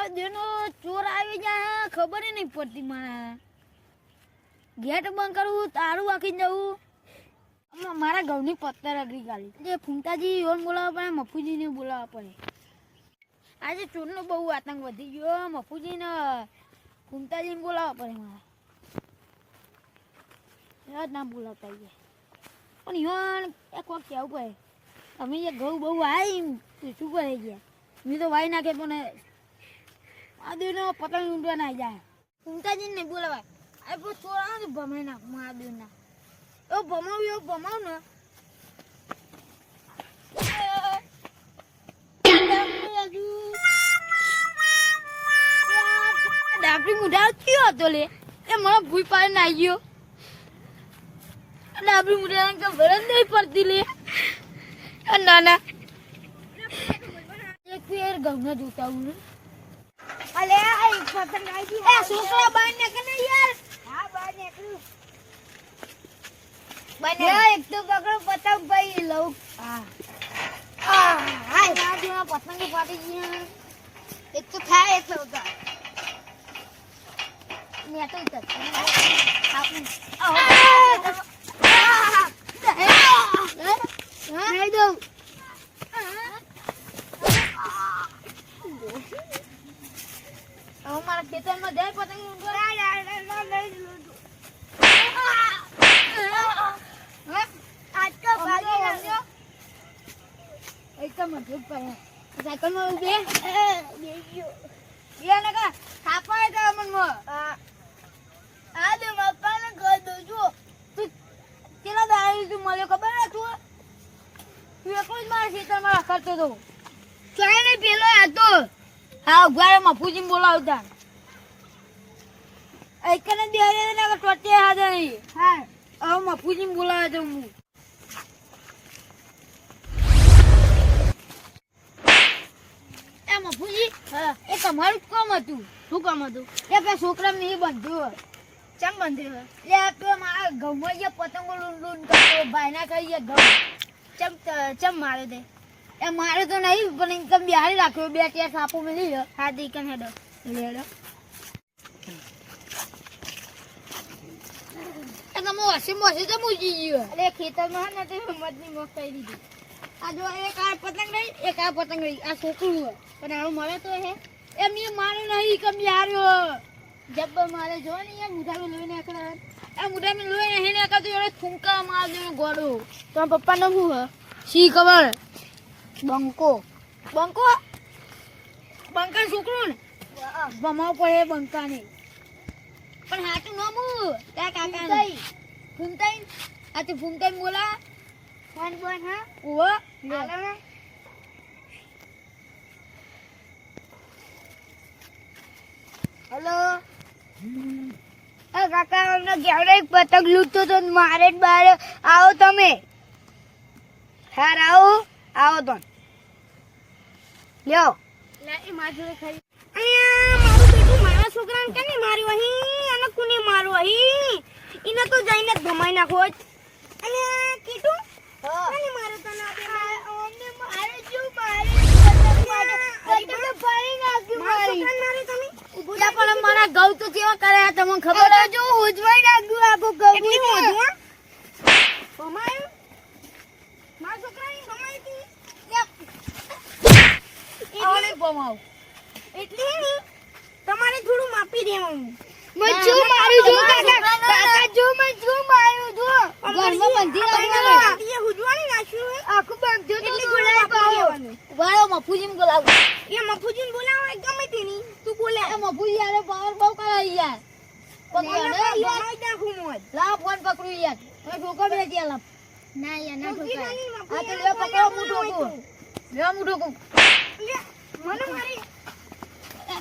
આ દેનો ચોર આવી જાય ખબર નહીં પડતી મારા ગેટ બંધ કરું તારું વાકી જવું મારા ઘઉંની પત્તર અગરી ગાલી જે ફૂમતાજી યોન બોલાવવા પડે મફુજીને બોલાવવા પડે આજે ચોરનો બહુ આતંક વધી ગયો મફુજીને ફૂમતાજીને બોલાવવા પડે મારા યાદ ના બોલાવતા પણ યોન એક વખત કહેવું પડે તમે જે ઘઉં બહુ આવી શું કરે ગયા મેં તો વાઈ નાખે પણ આ દેવનો પતંગ ઊંડવા ના જાય ફૂમતાજીને નહીં બોલાવાય આ બહુ ચોર આવે ને ભમાઈ નાખ આ દેવના એવું ભમાવ ને ડાબરી મુઢા થયો હતો લે એ મને ભૂઈ પાડે ના ગયો ડાબરી મુઢા કે ભરત નહીં પડતી લે ના ના એક ફેર ગંગા જોતા હું અલે આ પતંગ આવી એ છોકરા બહાર નીકળે યાર હા બહાર નીકળું બને એક તો પકડો પતંગ ભાઈ લઉં હા હાય આ જો પતંગ પાડી ગયા એક તો થાય એટલે ઉતા મે તો ઉતર આપું નહીં દઉં મારા ખેતરમાં જાય પતંગ સાયકલમાં ઉભે આ દે મપ્પાને કહી દઉં છું તું કેટલા દાડી તું મળ્યો ખબર તું એકલો જ મારા ખેતરમાં રખડતો હતો ચાય ને પેલો હતો હા ઉઘાડે મફુજીને બોલાવતા એકને દેરે ને ટોટે હાજર નહીં હા હવે મફુજીને બોલાવે તો હું એ મફુજી હા એ તમારું કામ હતું શું કામ હતું એ પે છોકરાને નહીં બંધ્યું ચમ બંધ્યું એ તો મારા ઘઉંમાં જે પતંગો લૂન કરતો ભાઈના કહીએ ઘઉં ચમ મારે દે એ મારે તો નહીં પણ ઇન્કમ બિહારી રાખ્યો બે ત્યાં સાપો મળી ગયો હા દીકન હેડો લેડો એ તમે વસી તો મૂકી ગયો અરે ખેતરમાં ને તો હિંમતની મોક કરી દીધી આ જો એક આ પતંગ રહી એક આ પતંગ રહી આ છોકરું પણ આવું મળે તો હે એમની મારે નહીં ઇન્કમ બિહાર્યો જબ મારે જો ને યાર મુઠામાં લઈને એકડે આ મુઠામાં લઈને હેને એકડે એડે થૂંકા માર દે ગોડો તો પપ્પા નો હું હે સી ખબર બંકો બંકા છોકરો ને ભમાવ પડે બંકા ને પણ હાટું નામ ત્યાં કાકા ફૂમતાઈ આ તે ફૂમતાઈ બોલા ફોન બોન હા ઓ હાલો હેલો એ કાકા અમને ઘેવડે એક પતંગ લૂટતો તો મારે જ બહાર આવો તમે હાર આવો તો લ્યો લે એ માજોરે ખરી અહીંયા મારું બેટું મારા છોકરાને કેને માર્યો અહીં અને કોને માર્યો અહીં ઈને તો જઈને ધમાઈ નાખો અને કીટું કોને માર્યો તને અમને મારે જો મારે પતંગ ફાડી નાખ્યું મારી મારે તમે ઉભા પણ મારા ગૌ તો કેવા કરે તમને ખબર હે જો ઉજવાઈ નાખ્યું આખો ગૌ ની ઉજવા ભમાયું મારા છોકરાની ભમાઈ હતી એટલે ભમાવ એટલે ની તમારે થોડું માપી દેવાનું મેં જો મારું જો કાકા જો મેં જો મારું જો ઘરમાં બંધી રાખવાનું એ હુજવાની નાખ્યું હે આખું બંધ્યો એટલે બોલાય પાડવાનું વાળો મફુજીને બોલાવો એ મફુજીને બોલાવો ગમે તેની તું બોલે એ મફુજી આરે પાવર બહુ કરાઈ યાર પકડો યાર નાખું મોજ લા ફોન પકડું યાર તમે ઠોકો બે ત્યાં લા ના યાર ના ઠોકાય આ તો લે પકડો મુઠો કો લે મુઠો કો મને મારી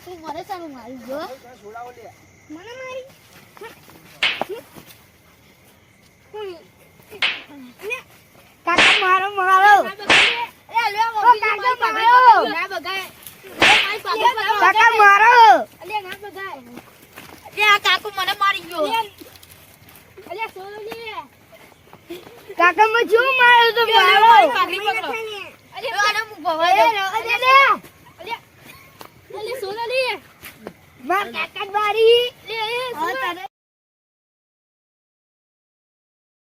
તું મારે સામે મારી જો છોડાવો લે મને મારી કાકા મારો એ લે કાકા મારો ના બગાય કાકા મારો અલે ના બગાય એ આ કાકુ મને મારી ગયો અલે સોલો લે કાકા મે જો માર્યો તો મારો પાઘડી પકડો અલે આને મુ ભવાય અલે લે અલે સોલો લે માર કાકા જ મારી લે